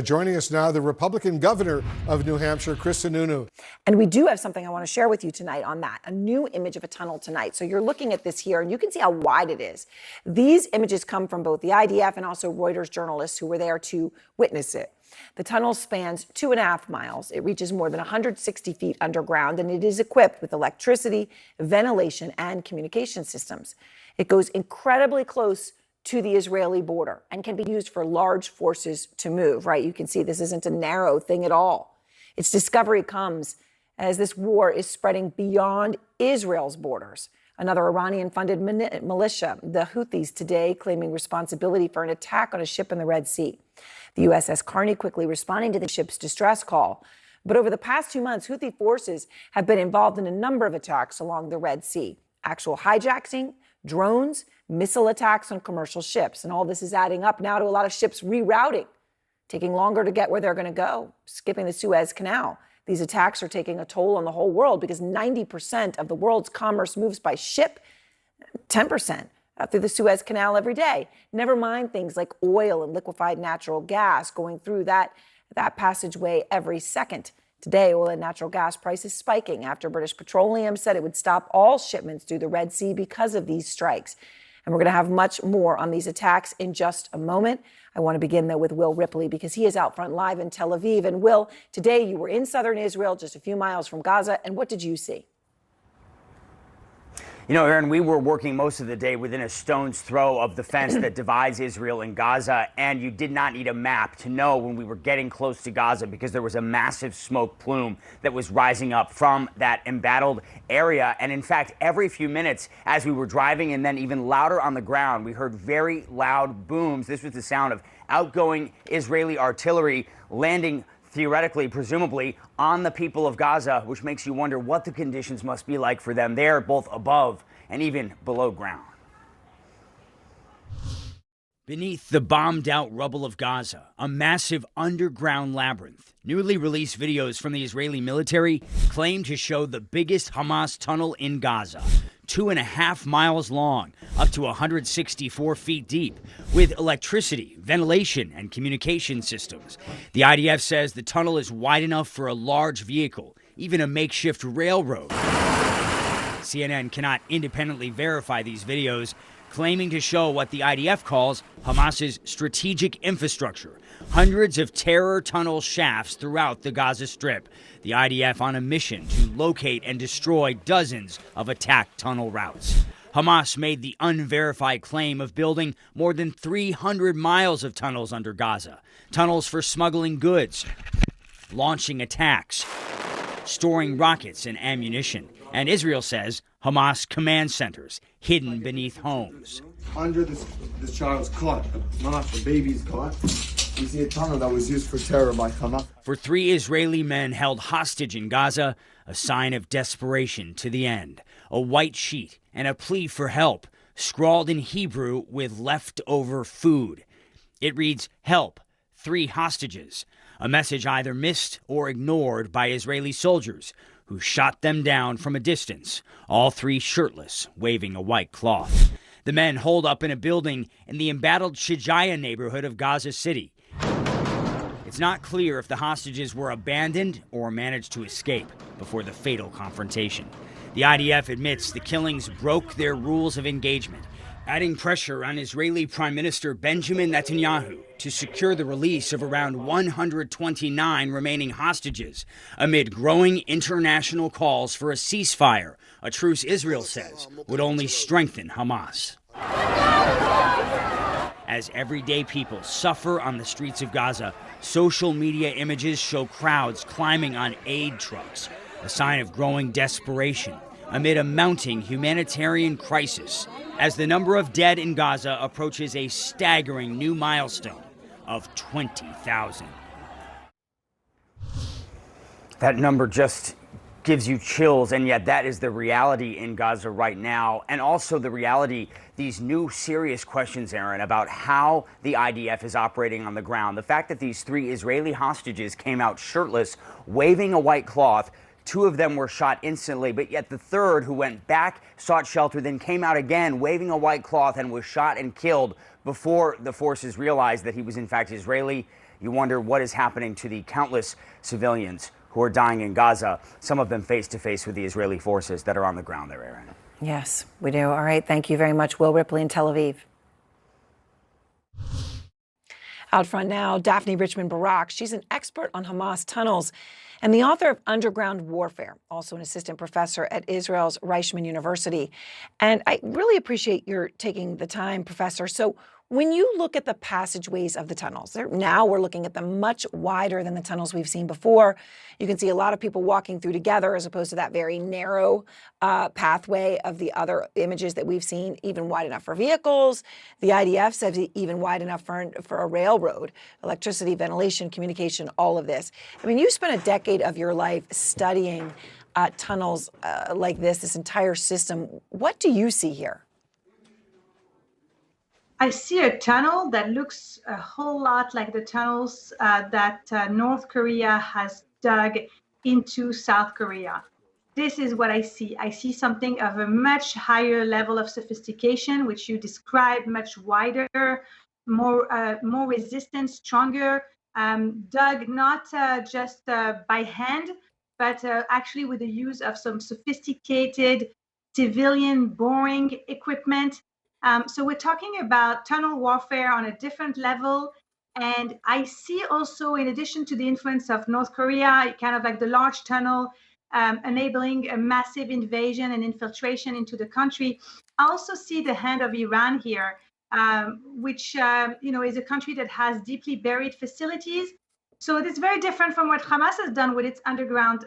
Joining us now, the Republican governor of New Hampshire, Chris Sununu. And we do have something I want to share with you tonight on that, a new image of a tunnel tonight. So you're looking at this here, and you can see how wide it is. These images come from both the IDF and also Reuters journalists who were there to witness it. The tunnel spans 2.5 miles. It reaches more than 160 feet underground, and it is equipped with electricity, ventilation, and communication systems. It goes incredibly close to the Israeli border and can be used for large forces to move, right? You can see this isn't a narrow thing at all. Its discovery comes as this war is spreading beyond Israel's borders. Another Iranian-funded militia, the Houthis, today claiming responsibility for an attack on a ship in the Red Sea. The USS Carney quickly responding to the ship's distress call. But over the past 2 months, Houthi forces have been involved in a number of attacks along the Red Sea. Actual hijacking, drones, missile attacks on commercial ships. And all this is adding up now to a lot of ships rerouting, taking longer to get where they're going to go, skipping the Suez Canal. These attacks are taking a toll on the whole world because 90% of the world's commerce moves by ship, 10% through the Suez Canal every day. Never mind things like oil and liquefied natural gas going through that passageway every second. Today, oil and natural gas prices spiking after British Petroleum said it would stop all shipments through the Red Sea because of these strikes. And we're going to have much more on these attacks in just a moment. I want to begin, though, with Will Ripley because he is out front live in Tel Aviv. And Will, today you were in southern Israel, just a few miles from Gaza. And what did you see? You know, Aaron, we were working most of the day within a stone's throw of the fence that divides Israel and Gaza, and you did not need a map to know when we were getting close to Gaza because there was a massive smoke plume that was rising up from that embattled area. And in fact, every few minutes as we were driving and then even louder on the ground, we heard very loud booms. This was the sound of outgoing Israeli artillery landing theoretically, presumably, on the people of Gaza, which makes you wonder what the conditions must be like for them there, both above and even below ground. Beneath the bombed-out rubble of Gaza, a massive underground labyrinth. Newly released videos from the Israeli military claim to show the biggest Hamas tunnel in Gaza, 2.5 miles long, up to 164 feet deep, with electricity, ventilation, and communication systems. The IDF says the tunnel is wide enough for a large vehicle, even a makeshift railroad. CNN cannot independently verify these videos, claiming to show what the IDF calls Hamas's strategic infrastructure, hundreds of terror tunnel shafts throughout the Gaza Strip. The IDF on a mission to locate and destroy dozens of attack tunnel routes. Hamas made the unverified claim of building more than 300 miles of tunnels under Gaza, tunnels for smuggling goods, launching attacks, storing rockets and ammunition. And Israel says Hamas command centers hidden beneath homes. Under this child's cot, not the baby's cot, we see a tunnel that was used for terror by Hamas. For 3 Israeli men held hostage in Gaza, a sign of desperation to the end. A white sheet and a plea for help, scrawled in Hebrew with leftover food. It reads, "Help, 3 hostages," a message either missed or ignored by Israeli soldiers, who shot them down from a distance, all 3 shirtless, waving a white cloth. The men holed up in a building in the embattled Shijaya neighborhood of Gaza City. It's not clear if the hostages were abandoned or managed to escape before the fatal confrontation. The IDF admits the killings broke their rules of engagement, adding pressure on Israeli Prime Minister Benjamin Netanyahu to secure the release of around 129 remaining hostages amid growing international calls for a ceasefire, a truce Israel says would only strengthen Hamas. As everyday people suffer on the streets of Gaza, social media images show crowds climbing on aid trucks, a sign of growing desperation amid a mounting humanitarian crisis as the number of dead in Gaza approaches a staggering new milestone of 20,000. That number just gives you chills, and yet that is the reality in Gaza right now, and also the reality, these new serious questions, Aaron, about how the IDF is operating on the ground. The fact that these 3 Israeli hostages came out shirtless, waving a white cloth. 2 of them were shot instantly, but yet the 3rd, who went back, sought shelter, then came out again, waving a white cloth, and was shot and killed before the forces realized that he was in fact Israeli. you wonder what is happening to the countless civilians who are dying in Gaza, some of them face to face with the Israeli forces that are on the ground there, Aaron. Yes, we do. All right. Thank you very much, Will Ripley in Tel Aviv. Out front now, Daphne Richmond Barak. She's an expert on Hamas tunnels and the author of Underground Warfare, also an assistant professor at Israel's Reichman University. And I really appreciate your taking the time, Professor. So when you look at the passageways of the tunnels, now we're looking at them much wider than the tunnels we've seen before. You can see a lot of people walking through together as opposed to that very narrow pathway of the other images that we've seen, even wide enough for vehicles. The IDF says even wide enough for a railroad, electricity, ventilation, communication, all of this. I mean, you spent a decade of your life studying tunnels like this entire system. What do you see here? I see a tunnel that looks a whole lot like the tunnels that North Korea has dug into South Korea. This is what I see. I see something of a much higher level of sophistication, which you described, much wider, more resistant, stronger, dug not just by hand, but actually with the use of some sophisticated civilian boring equipment. So we're talking about tunnel warfare on a different level. And I see also, in addition to the influence of North Korea, kind of like the large tunnel enabling a massive invasion and infiltration into the country, I also see the hand of Iran here, which is a country that has deeply buried facilities. So it is very different from what Hamas has done with its underground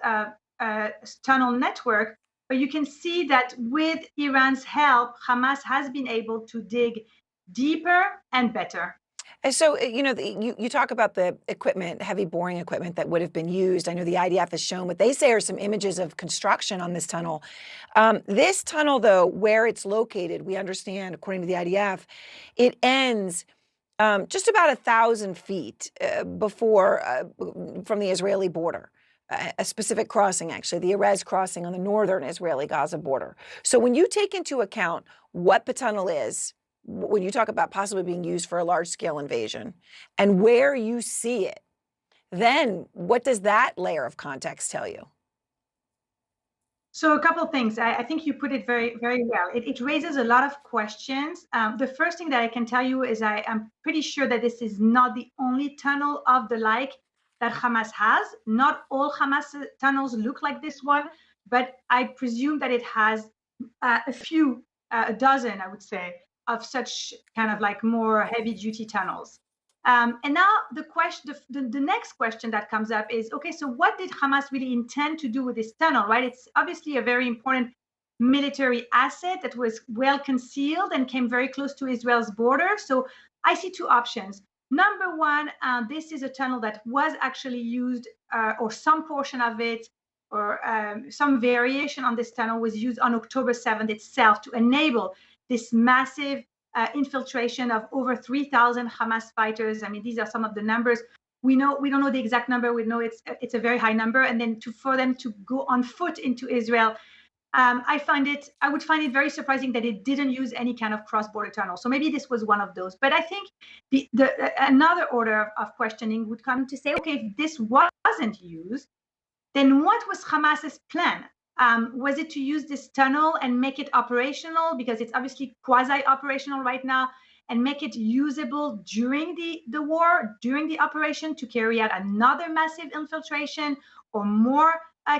tunnel network. But you can see that with Iran's help, Hamas has been able to dig deeper and better. And so, you talk about the equipment, heavy boring equipment that would have been used. I know the IDF has shown what they say are some images of construction on this tunnel. This tunnel, though, where it's located, we understand, according to the IDF, it ends just about 1,000 feet from the Israeli border. A specific crossing, actually, the Erez crossing on the northern Israeli-Gaza border. So when you take into account what the tunnel is, when you talk about possibly being used for a large-scale invasion, and where you see it, then what does that layer of context tell you? So a couple of things. I think you put it very, very well. It raises a lot of questions. The first thing that I can tell you is I'm pretty sure that this is not the only tunnel of the like that Hamas has. Not all Hamas tunnels look like this one, but I presume that it has a dozen, I would say, of such kind of like more heavy-duty tunnels. And now the next question that comes up is, okay, so what did Hamas really intend to do with this tunnel, right? It's obviously a very important military asset that was well concealed and came very close to Israel's border. So I see two options. Number one, this is a tunnel that was actually used, or some portion of it, or some variation on this tunnel was used on October 7th itself to enable this massive infiltration of over 3,000 Hamas fighters. I mean, these are some of the numbers. We don't know the exact number. We know it's a very high number. And then for them to go on foot into Israel, I would find it very surprising that it didn't use any kind of cross-border tunnel. So maybe this was one of those. But I think another order of questioning would come to say, okay, if this wasn't used, then what was Hamas's plan? Was it to use this tunnel and make it operational, because it's obviously quasi-operational right now, and make it usable during the war, during the operation, to carry out another massive infiltration or more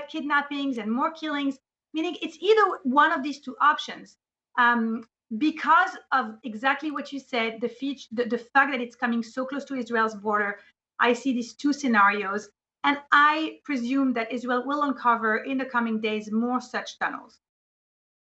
kidnappings and more killings? Meaning it's either one of these two options. Because of exactly what you said, the fact that it's coming so close to Israel's border, I see these two scenarios. And I presume that Israel will uncover in the coming days more such tunnels.